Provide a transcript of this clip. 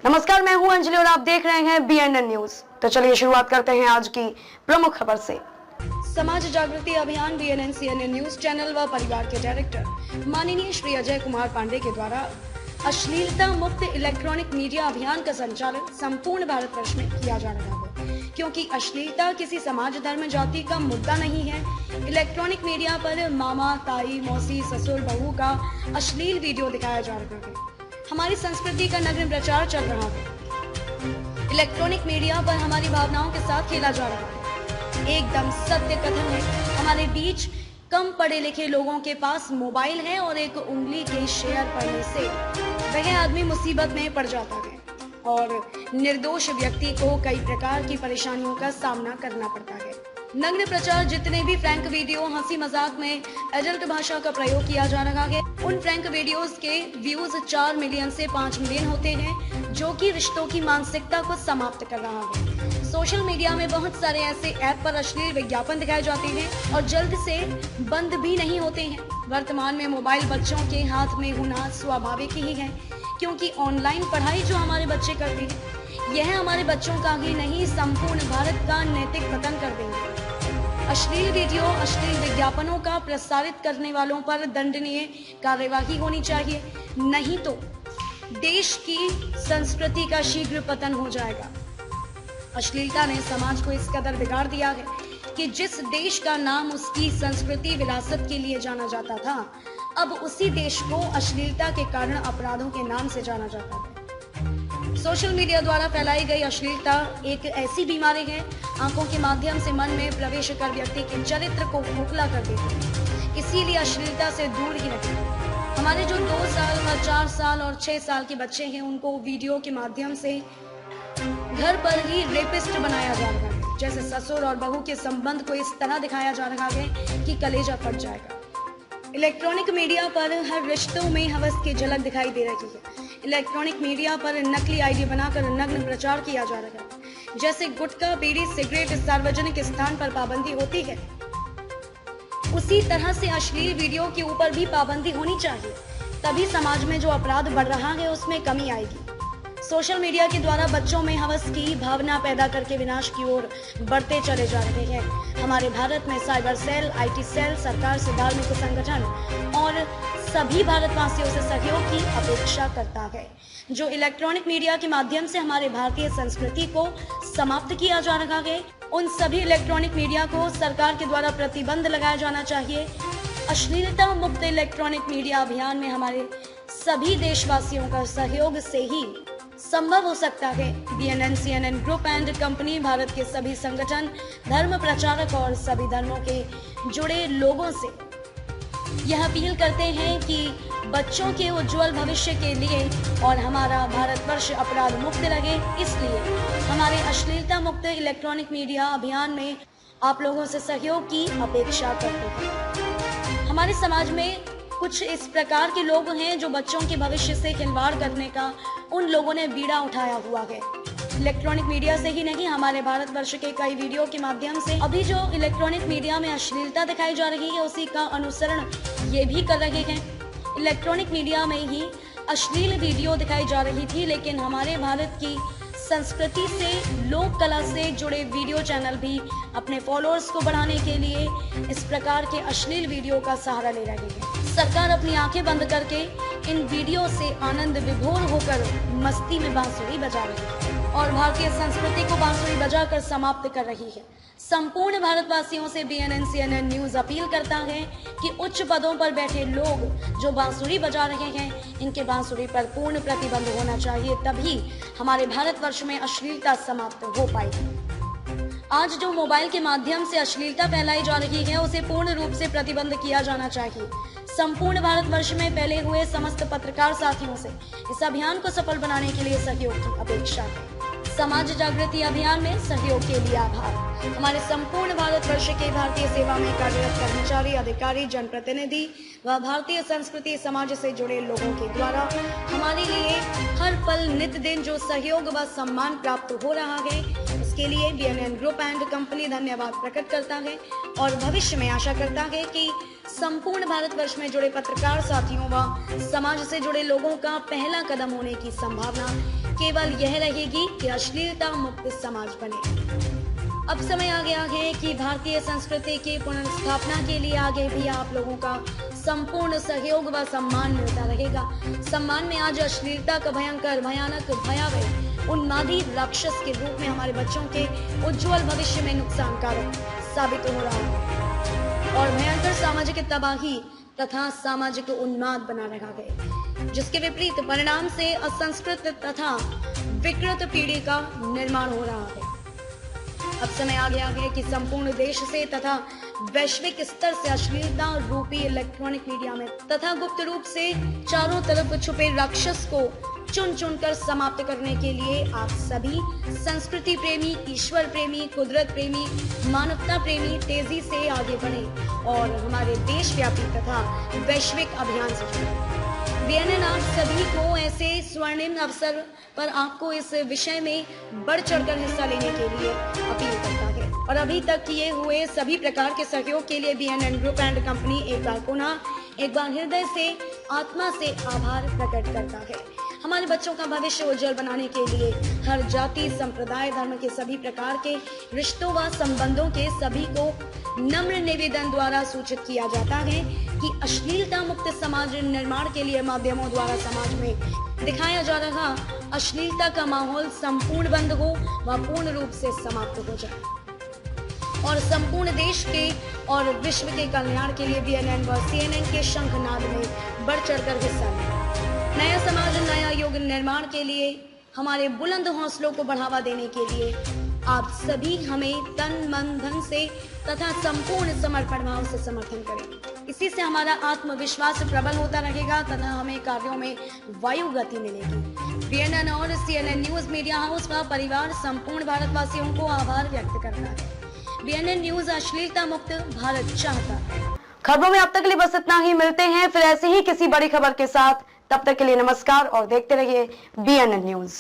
नमस्कार, मैं हूं अंजलि और आप देख रहे हैं BNN न्यूज। तो चलिए शुरुआत करते हैं आज की प्रमुख खबर से। समाज जागृति अभियान BNN CNN न्यूज चैनल व परिवार के डायरेक्टर माननीय श्री अजय कुमार पांडे के द्वारा अश्लीलता मुक्त इलेक्ट्रॉनिक मीडिया अभियान का संचालन संपूर्ण भारतवर्ष में किया जा रहा है, क्योंकि अश्लीलता किसी समाज, धर्म, जाति का मुद्दा नहीं है। इलेक्ट्रॉनिक मीडिया पर मामा, ताई, मौसी, ससुर, बहू का अश्लील वीडियो दिखाया जा रहा है। हमारी संस्कृति का नग्न प्रचार चल रहा है। इलेक्ट्रॉनिक मीडिया पर हमारी भावनाओं के साथ खेला जा रहा है। एकदम सत्य कथन है, हमारे बीच कम पढ़े लिखे लोगों के पास मोबाइल है और एक उंगली के शेयर पड़ने से वह आदमी मुसीबत में पड़ जाता है और निर्दोष व्यक्ति को कई प्रकार की परेशानियों का सामना करना पड़ता है। नग्न प्रचार, जितने भी फ्रैंक वीडियो, हंसी मजाक में एडल्ट भाषा का प्रयोग किया जा रहा है, उन फ्रैंक वीडियोस के व्यूज 4 मिलियन से 5 मिलियन होते हैं, जो कि रिश्तों की मानसिकता को समाप्त कर रहा है। सोशल मीडिया में बहुत सारे ऐसे ऐप पर अश्लील विज्ञापन दिखाए जाते हैं और जल्द से बंद भी नहीं होते हैं। वर्तमान में मोबाइल बच्चों के हाथ में होना स्वाभाविक ही है, क्योंकि ऑनलाइन पढ़ाई जो हमारे बच्चे करते हैं, यह हमारे बच्चों का ही नहीं, संपूर्ण भारत का नैतिक पतन कर देंगे। अश्लील वीडियो, अश्लील विज्ञापनों का प्रसारित करने वालों पर दंडनीय कार्यवाही होनी चाहिए, नहीं तो देश की संस्कृति का शीघ्र पतन हो जाएगा। अश्लीलता ने समाज को इस कदर बिगाड़ दिया है कि जिस देश का नाम उसकी संस्कृति, विरासत के लिए जाना जाता था, अब उसी देश को अश्लीलता के कारण अपराधों के नाम से जाना जाता है। सोशल मीडिया द्वारा फैलाई गई अश्लीलता एक ऐसी बीमारी है, आंखों के माध्यम से मन में प्रवेश कर व्यक्ति के चरित्र को खोखला कर देती है। इसीलिए अश्लीलता से दूर ही रहें। हमारे जो 2 साल, 4 साल और 6 साल के बच्चे हैं, उनको वीडियो के माध्यम से घर पर ही रेपिस्ट बनाया जा रहा है। जैसे ससुर और बहू के संबंध को इस तरह दिखाया जा रहा है कि कलेजा फट जाएगा। इलेक्ट्रॉनिक मीडिया पर हर रिश्तों में हवस की झलक दिखाई दे रही है। इलेक्ट्रॉनिक मीडिया पर नकली आईडी बनाकर नग्न प्रचार किया जा रहा है। जैसे गुटखा, बीड़ी, सिगरेट सार्वजनिक स्थान पर पाबंदी होती है, उसी तरह से अश्लील वीडियो के ऊपर भी पाबंदी होनी चाहिए। तभी समाज में जो अपराध बढ़ रहा है उसमें कमी आएगी। सोशल मीडिया के द्वारा बच्चों में हवस की भावना पैदा करके विनाश की ओर बढ़ते चले जा रहे हैं। हमारे भारत में साइबर सेल, IT सेल, सरकार से धार्मिक संगठन और सभी भारतवासियों से सहयोग की अपेक्षा करता है। जो इलेक्ट्रॉनिक मीडिया के माध्यम से हमारे भारतीय संस्कृति को समाप्त किया जा रहा है, उन सभी इलेक्ट्रॉनिक मीडिया को सरकार के द्वारा प्रतिबंध लगाया जाना चाहिए। अश्लीलता मुक्त इलेक्ट्रॉनिक मीडिया अभियान में हमारे सभी देशवासियों का सहयोग से ही संभव हो सकता है। BNN CNN group and company Bharat के सभी संगठन, धर्म प्रचारक और सभी धर्मों के जुड़े लोगों से यह अपील करते हैं कि बच्चों के उज्जवल भविष्य के लिए और हमारा भारतवर्ष अपराध मुक्त रहे, इसलिए हमारे अश्लीलता मुक्त इलेक्ट्रॉनिक मीडिया अभियान में आप लोगों से सहयोग की अपेक्षा करते हैं। हमारे समाज में कुछ इस प्रकार के लोग हैं जो बच्चों के भविष्य से खिलवाड़ करने का उन लोगों ने बीड़ा उठाया हुआ है। इलेक्ट्रॉनिक मीडिया से ही नहीं, हमारे भारतवर्ष के कई वीडियो के माध्यम से अभी जो इलेक्ट्रॉनिक मीडिया में अश्लीलता दिखाई जा रही है, उसी का अनुसरण ये भी कर रहे हैं। इलेक्ट्रॉनिक मीडिया में ही अश्लील वीडियो दिखाई जा रही थी, लेकिन हमारे भारत की संस्कृति से, लोक कला से जुड़े वीडियो चैनल भी अपने फॉलोअर्स को बढ़ाने के लिए इस प्रकार के अश्लील वीडियो का सहारा ले रहे हैं। सरकार अपनी आंखें बंद करके इन वीडियो से आनंद विभोर होकर मस्ती में बांसुरी बजा रही है और भारतीय संस्कृति को बांसुरी बजाकर समाप्त कर रही है। संपूर्ण भारतवासियों से BNN CNN न्यूज अपील करता है कि उच्च पदों पर बैठे लोग जो बांसुरी बजा रहे हैं, इनके बांसुरी पर पूर्ण प्रतिबंध होना चाहिए, तभी हमारे भारतवर्ष में अश्लीलता समाप्त हो पाएगी। आज जो मोबाइल के माध्यम से अश्लीलता फैलाई जा रही है, उसे पूर्ण रूप से प्रतिबंध किया जाना चाहिए। संपूर्ण भारतवर्ष में फैले हुए समस्त पत्रकार साथियों से इस अभियान को सफल बनाने के लिए सहयोग की अपेक्षा है। समाज जागृति अभियान में सहयोग के लिए आभार। हमारे संपूर्ण भारतवर्ष के भारतीय सेवा में कार्यरत कर्मचारी, अधिकारी, जनप्रतिनिधि व भारतीय संस्कृति समाज से जुड़े लोगों के द्वारा हमारे लिए हर पल नित दिन जो सहयोग व सम्मान प्राप्त हो रहा है, इसके लिए BNN ग्रुप एंड कंपनी धन्यवाद प्रकट करता है और भविष्य में आशा करता है कि संपूर्ण भारतवर्ष में जुड़े पत्रकार साथियों व समाज से जुड़े लोगों का पहला कदम होने की संभावना केवल यह रहेगी कि अश्लीलता मुक्त समाज बने। अब समय आ गया है कि भारतीय संस्कृति की पुनर्स्थापना के लिए आगे भी आप लोगों का संपूर्ण सहयोग व सम्मान मिलता रहेगा। सम्मान में आज अश्लीलता का भयानक भयावह उन्मादी राक्षस के रूप में हमारे बच्चों के उज्जवल भविष्य में नुकसानकारक साबित हो रहा है और भयंकर सामाजिक तबाही तथा सामाजिक उन्माद बना रखा है, जिसके विपरीत परिणाम से असंस्कृत तथा विकृत पीढ़ी का निर्माण हो रहा है। अब समय आ गया है कि संपूर्ण देश से तथा वैश्विक स्तर से अश्लीलता रूपी इलेक्ट्रॉनिक मीडिया में तथा गुप्त रूप से चारों तरफ छुपे राक्षस को चुन चुनकर समाप्त करने के लिए आप सभी संस्कृति प्रेमी, ईश्वर प्रेमी, कुदरत प्रेमी, मानवता प्रेमी तेजी से आगे बढ़े और हमारे देशव्यापी तथा वैश्विक अभियान से जुड़े। बीएनएन आप सभी को ऐसे स्वर्णिम अवसर पर आपको इस विषय में बढ़ चढ़कर हिस्सा लेने के लिए अपील करता है और अभी तक किए हुए सभी प्रकार के सहयोग के लिए बीएनएन ग्रुप एंड कंपनी एक बार हृदय से आत्मा से आभार प्रकट करता है। हमारे बच्चों का भविष्य उज्जवल बनाने के लिए हर जाति, संप्रदाय, धर्म के सभी प्रकार के रिश्तों व संबंधों के सभी को नम्र निवेदन द्वारा सूचित किया जाता है कि अश्लीलता मुक्त समाज निर्माण के लिए माध्यमों द्वारा समाज में दिखाया जा रहा अश्लीलता का माहौल संपूर्ण बंद हो व पूर्ण रूप से समाप्त हो जाए और संपूर्ण देश के और विश्व के कल्याण के लिए बीएनएन व सीएनएन के शंखनाद में बढ़ चढ़कर हिस्सा लें। नया समाज, नया युग निर्माण के लिए हमारे बुलंद हौसलों को बढ़ावा देने के लिए आप सभी हमें तन मन धन से तथा संपूर्ण समर्पण भाव से समर्थन करें। इसी से हमारा आत्मविश्वास प्रबल होता रहेगा तथा हमें कार्यों में वायु गति मिलेगी। बीएनएन और सीएनएन न्यूज मीडिया हाउस का परिवार संपूर्ण भारतवासियों को आभार व्यक्त करता है। बीएनएन न्यूज अश्लीलता मुक्त भारत चाहता है। खबरों में अब तक के लिए बस इतना ही। मिलते हैं फिर ऐसी ही किसी बड़ी खबर के साथ। तब तक के लिए नमस्कार और देखते रहिए बीएनएन न्यूज।